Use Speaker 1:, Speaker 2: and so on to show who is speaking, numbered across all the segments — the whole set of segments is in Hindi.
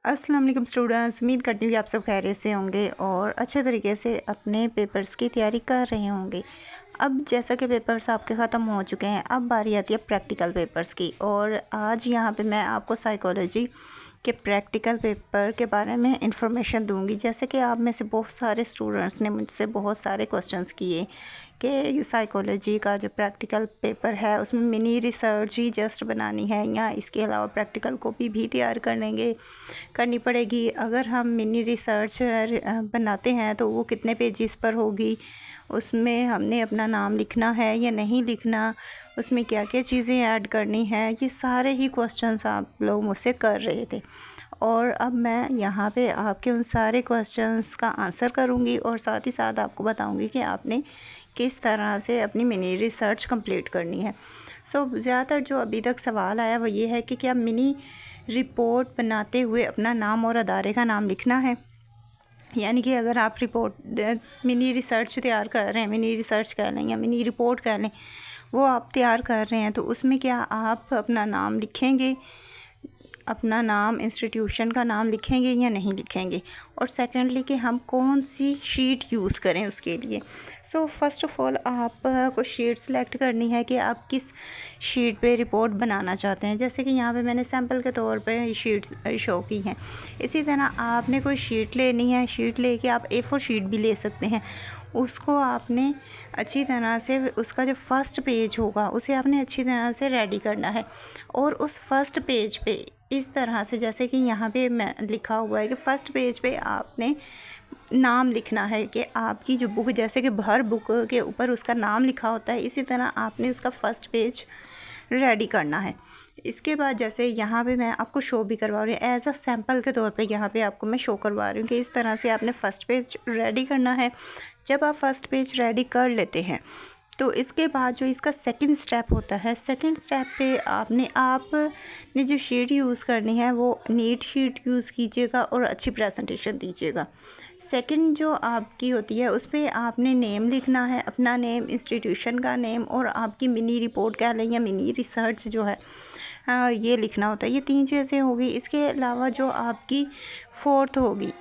Speaker 1: अस्सलाम वालेकुम स्टूडेंट्स, उम्मीद करती हूँ कि आप सब खैरियत से होंगे और अच्छे तरीके से अपने पेपर्स की तैयारी कर रहे होंगे। अब जैसा कि पेपर्स आपके ख़त्म हो चुके हैं, अब बारी आती है प्रैक्टिकल पेपर्स की। और आज यहाँ पे मैं आपको साइकोलॉजी के प्रैक्टिकल पेपर के बारे में इंफॉर्मेशन दूंगी। जैसे कि आप में से बहुत सारे स्टूडेंट्स ने मुझसे बहुत सारे क्वेश्चंस किए कि साइकोलॉजी का जो प्रैक्टिकल पेपर है उसमें मिनी रिसर्च ही जस्ट बनानी है या इसके अलावा प्रैक्टिकल कॉपी भी तैयार करनी पड़ेगी। अगर हम मिनी रिसर्च बनाते हैं तो वो कितने पेजेस पर होगी, उसमें हमने अपना नाम लिखना है या नहीं लिखना, उसमें क्या क्या चीज़ें ऐड करनी है, ये सारे ही क्वेश्चंस आप लोग मुझसे कर रहे थे। और अब मैं यहाँ पे आपके उन सारे क्वेश्चंस का आंसर करूँगी और साथ ही साथ आपको बताऊँगी कि आपने किस तरह से अपनी मिनी रिसर्च कंप्लीट करनी है। ज़्यादातर जो अभी तक सवाल आया वो ये है कि क्या मिनी रिपोर्ट बनाते हुए अपना नाम और अदारे का नाम लिखना है। यानी कि अगर आप मिनी रिसर्च तैयार कर रहे हैं, मिनी रिसर्च कह लें या मिनी रिपोर्ट कह लें, वो आप तैयार कर रहे हैं तो उसमें क्या आप अपना नाम लिखेंगे, अपना नाम, इंस्टीट्यूशन का नाम लिखेंगे या नहीं लिखेंगे। और सेकेंडली कि हम कौन सी शीट यूज़ करें उसके लिए। फर्स्ट ऑफ़ ऑल आपको शीट सेलेक्ट करनी है कि आप किस शीट पे रिपोर्ट बनाना चाहते हैं। जैसे कि यहाँ पे मैंने सैम्पल के तौर पे शीट्स शो की हैं। इसी तरह आपने कोई शीट लेनी है, शीट लेके आप A4 शीट भी ले सकते हैं। उसको आपने अच्छी तरह से, उसका जो फ़र्स्ट पेज होगा उसे आपने अच्छी तरह से रेडी करना है। और उस फर्स्ट पेज पे इस तरह से, जैसे कि यहाँ पे मैं लिखा हुआ है कि फ़र्स्ट पेज पे आपने नाम लिखना है कि आपकी जो बुक, जैसे कि हर बुक के ऊपर उसका नाम लिखा होता है, इसी तरह आपने उसका फ़र्स्ट पेज रेडी करना है। इसके बाद जैसे यहाँ पे मैं आपको शो भी करवा रही हूँ, एज अ सैम्पल के तौर पे यहाँ पे आपको मैं शो करवा रही हूँ कि इस तरह से आपने फ़र्स्ट पेज रेडी करना है। जब आप फ़र्स्ट पेज रेडी कर लेते हैं तो इसके बाद जो इसका सेकंड स्टेप होता है, सेकंड स्टेप पे आपने जो शीट यूज़ करनी है वो नीट शीट यूज़ कीजिएगा और अच्छी प्रेजेंटेशन दीजिएगा। सेकंड जो आपकी होती है उस पर आपने नेम लिखना है, अपना नेम, इंस्टीट्यूशन का नेम और आपकी मिनी रिपोर्ट कह लें या मिनी रिसर्च जो है ये लिखना होता है। ये 3 चीज़ें होगी। इसके अलावा जो आपकी फोर्थ होगी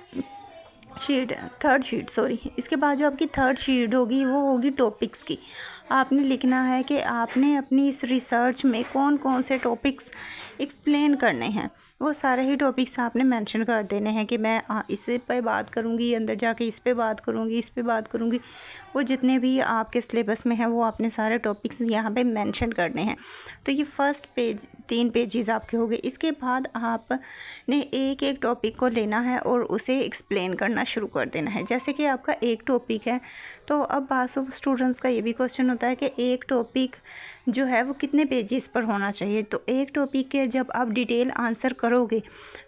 Speaker 1: थर्ड शीट इसके बाद जो आपकी थर्ड शीट होगी वो होगी टॉपिक्स की। आपने लिखना है कि आपने अपनी इस रिसर्च में कौन कौन से टॉपिक्स एक्सप्लेन करने हैं। वो सारे ही टॉपिक्स आपने मेंशन कर देने हैं कि मैं इस पे बात करूँगी, अंदर जाके इस पे बात करूँगी, इस पे बात करूँगी। वो जितने भी आपके सिलेबस में हैं वो आपने सारे टॉपिक्स यहाँ पे मेंशन करने हैं। तो ये फर्स्ट पेज 3 पेजेस आपके हो गए। इसके बाद आपने एक एक टॉपिक को लेना है और उसे एक्सप्लेन करना शुरू कर देना है। जैसे कि आपका एक टॉपिक है तो अब बात स्टूडेंट्स का ये भी क्वेश्चन होता है कि एक टॉपिक जो है वो कितने पेजेस पर होना चाहिए। तो एक टॉपिक के जब आप डिटेल आंसर करोगे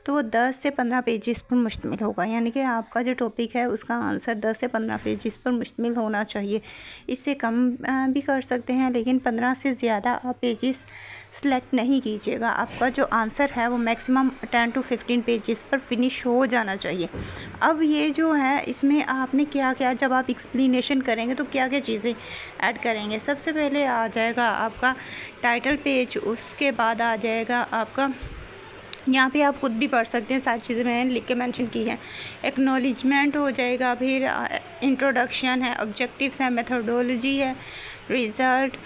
Speaker 1: तो वो 10 से 15 पेजेस पर मुश्तमिल होगा। यानी कि आपका जो टॉपिक है उसका आंसर 10 से 15 पेजेस पर मुश्तमिल होना चाहिए। इससे कम भी कर सकते हैं, लेकिन 15 से ज़्यादा आप पेजेस सेलेक्ट नहीं कीजिएगा। आपका जो आंसर है वो मैक्सिमम 10 to 15 पेजेस पर फिनिश हो जाना चाहिए। अब ये जो है इसमें आपने क्या क्या, जब आप एक्सप्लेनेशन करेंगे तो क्या क्या चीज़ें ऐड करेंगे। सबसे पहले आ जाएगा आपका टाइटल पेज, उसके बाद आ जाएगा आपका, यहाँ पे आप खुद भी पढ़ सकते हैं, सारी चीज़ें मैंने लिख के मेंशन की हैं। एक्नॉलेजमेंट हो जाएगा, फिर इंट्रोडक्शन है, ऑब्जेक्टिव्स है, मेथोडोलॉजी है, रिज़ल्ट,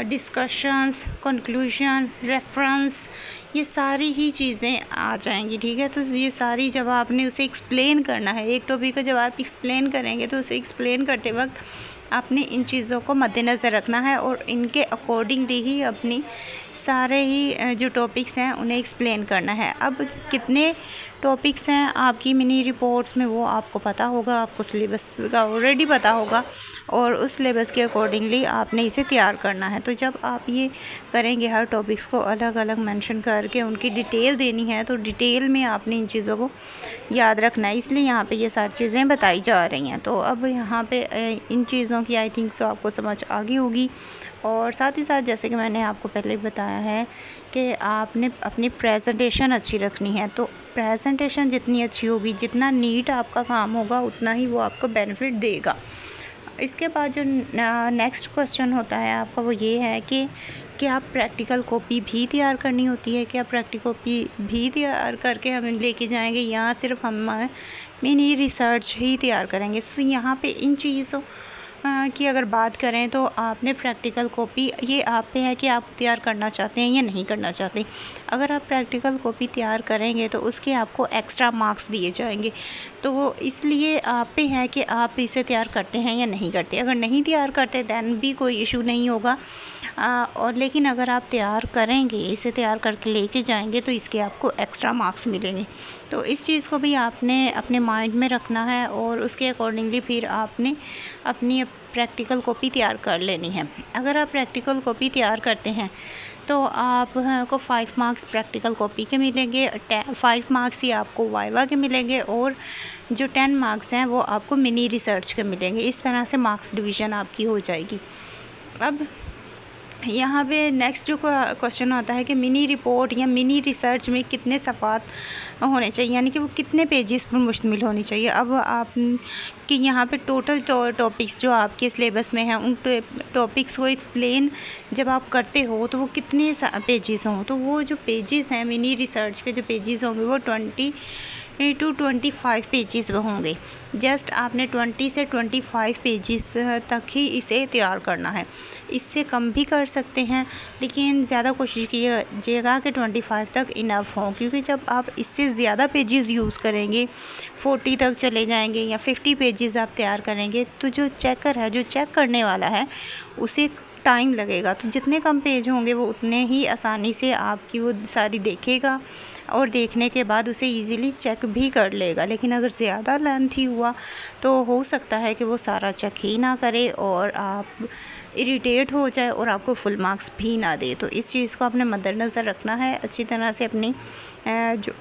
Speaker 1: डिस्कशंस, कंक्लूजन, रेफरेंस, ये सारी ही चीज़ें आ जाएंगी। ठीक है, तो ये सारी जब आपने उसे एक्सप्लेन करना है, एक टॉपिक को जब आप एक्सप्लेन करेंगे तो उसे एक्सप्लेन करते वक्त आपने इन चीज़ों को मद्देनज़र रखना है और इनके अकॉर्डिंगली ही अपनी सारे ही जो टॉपिक्स हैं उन्हें एक्सप्लेन करना है। अब कितने टॉपिक्स हैं आपकी मिनी रिपोर्ट्स में वो आपको पता होगा, आपको सिलेबस का ऑलरेडी पता होगा और उस सिलेबस के अकॉर्डिंगली आपने इसे तैयार करना है। तो जब आप ये करेंगे, हर टॉपिक्स को अलग अलग मेंशन करके उनकी डिटेल देनी है, तो डिटेल में आपने इन चीज़ों को याद रखना है, इसलिए यहाँ पे ये सारी चीज़ें बताई जा रही हैं। तो अब यहाँ पे इन चीज़ों की आई थिंक सो आपको समझ आ गई होगी। और साथ ही साथ जैसे कि मैंने आपको पहले बताया है कि आपने अपनी प्रेजेंटेशन अच्छी रखनी है। तो प्रेजेंटेशन जितनी अच्छी होगी, जितना नीट आपका काम होगा, उतना ही वो आपको बेनिफिट देगा। इसके बाद जो नेक्स्ट क्वेश्चन होता है आपका वो ये है कि क्या प्रैक्टिकल कॉपी भी तैयार करनी होती है, क्या प्रैक्टिकल कॉपी भी तैयार करके हम लेके जाएंगे या सिर्फ हम मिनी रिसर्च ही तैयार करेंगे। सो यहाँ पे इन चीज़ों की अगर बात करें तो आपने प्रैक्टिकल कॉपी, ये आप पे है कि आप तैयार करना चाहते हैं या नहीं करना चाहते। अगर आप प्रैक्टिकल कॉपी तैयार करेंगे तो उसके आपको एक्स्ट्रा मार्क्स दिए जाएंगे, तो इसलिए आप पे है कि आप इसे तैयार करते हैं या नहीं करते। अगर नहीं तैयार करते दैन भी कोई इशू नहीं होगा, और लेकिन अगर आप तैयार करेंगे, इसे तैयार करके लेके जाएंगे तो इसके आपको एक्स्ट्रा मार्क्स मिलेंगे। तो इस चीज़ को भी आपने अपने माइंड में रखना है और उसके अकॉर्डिंगली फिर आपने अपनी प्रैक्टिकल कॉपी तैयार कर लेनी है। अगर आप प्रैक्टिकल कॉपी तैयार करते हैं तो आपको 5 मार्क्स प्रैक्टिकल कॉपी के मिलेंगे, 5 मार्क्स ही आपको वाइवा के मिलेंगे और जो 10 मार्क्स हैं वो आपको मिनी रिसर्च के मिलेंगे। इस तरह से मार्क्स डिवीज़न आपकी हो जाएगी। अब यहाँ पे नेक्स्ट जो क्वेश्चन आता है कि मिनी रिपोर्ट या मिनी रिसर्च में कितने सफ़ात होने चाहिए, यानी कि वो कितने पेजेस पर मुश्तमिल होनी चाहिए। अब आप कि यहाँ पे टोटल टॉपिक्स जो आपके सिलेबस में हैं उन टॉपिक्स को एक्सप्लेन जब आप करते हो तो वो कितने पेजेस हों। तो वो जो पेजेस हैं मिनी रिसर्च के जो पेजेस होंगे वो 20 to 25 पेजेस होंगे। जस्ट आपने 20 से 25 पेजेस तक ही इसे तैयार करना है, इससे कम भी कर सकते हैं लेकिन ज़्यादा कोशिश कीजिएगा कि 25 तक इनफ हो, क्योंकि जब आप इससे ज़्यादा पेजेस यूज़ करेंगे 40 तक चले जाएंगे या 50 पेजेस आप तैयार करेंगे तो जो चेकर है, जो चेक करने वाला है उसे टाइम लगेगा। तो जितने कम पेज होंगे वो उतने ही आसानी से आपकी वो सारी देखेगा और देखने के बाद उसे इजीली चेक भी कर लेगा। लेकिन अगर ज़्यादा लेंथी हुआ तो हो सकता है कि वो सारा चेक ही ना करे और आप इरिटेट हो जाए और आपको फुल मार्क्स भी ना दे। तो इस चीज़ को आपने मद्देनज़र रखना है, अच्छी तरह से अपनी जो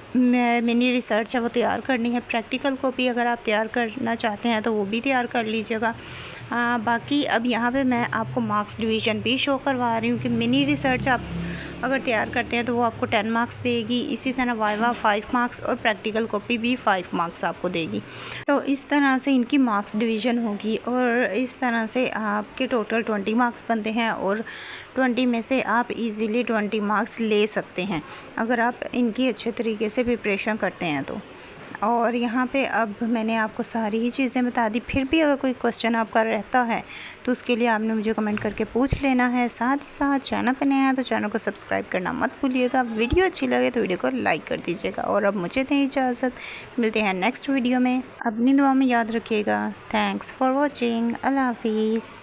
Speaker 1: मिनी रिसर्च है वो तैयार करनी है। प्रैक्टिकल कॉपी अगर आप तैयार करना चाहते हैं तो वो भी तैयार कर लीजिएगा। बाकी अब यहाँ पे मैं आपको मार्क्स डिवीज़न भी शो करवा रही हूँ कि मिनी रिसर्च आप अगर तैयार करते हैं तो वो आपको 10 मार्क्स देगी, इसी तरह वाइवा 5 मार्क्स और प्रैक्टिकल कॉपी भी 5 मार्क्स आपको देगी। तो इस तरह से इनकी मार्क्स डिवीज़न होगी और इस तरह से आपके टोटल 20 मार्क्स बनते हैं और 20 में से आप इजीली 20 मार्क्स ले सकते हैं अगर आप इनकी अच्छे तरीके से प्रिपरेशन करते हैं तो। और यहाँ पे अब मैंने आपको सारी ही चीज़ें बता दी। फिर भी अगर कोई क्वेश्चन आपका रहता है तो उसके लिए आपने मुझे कमेंट करके पूछ लेना है। साथ ही साथ चैनल पर नए हैं तो चैनल को सब्सक्राइब करना मत भूलिएगा। वीडियो अच्छी लगे तो वीडियो को लाइक कर दीजिएगा। और अब मुझे दें इजाज़त, मिलते हैं नेक्स्ट वीडियो में। अपनी दुआ में याद रखिएगा। Thanks for watching. अल्लाह हाफिज़।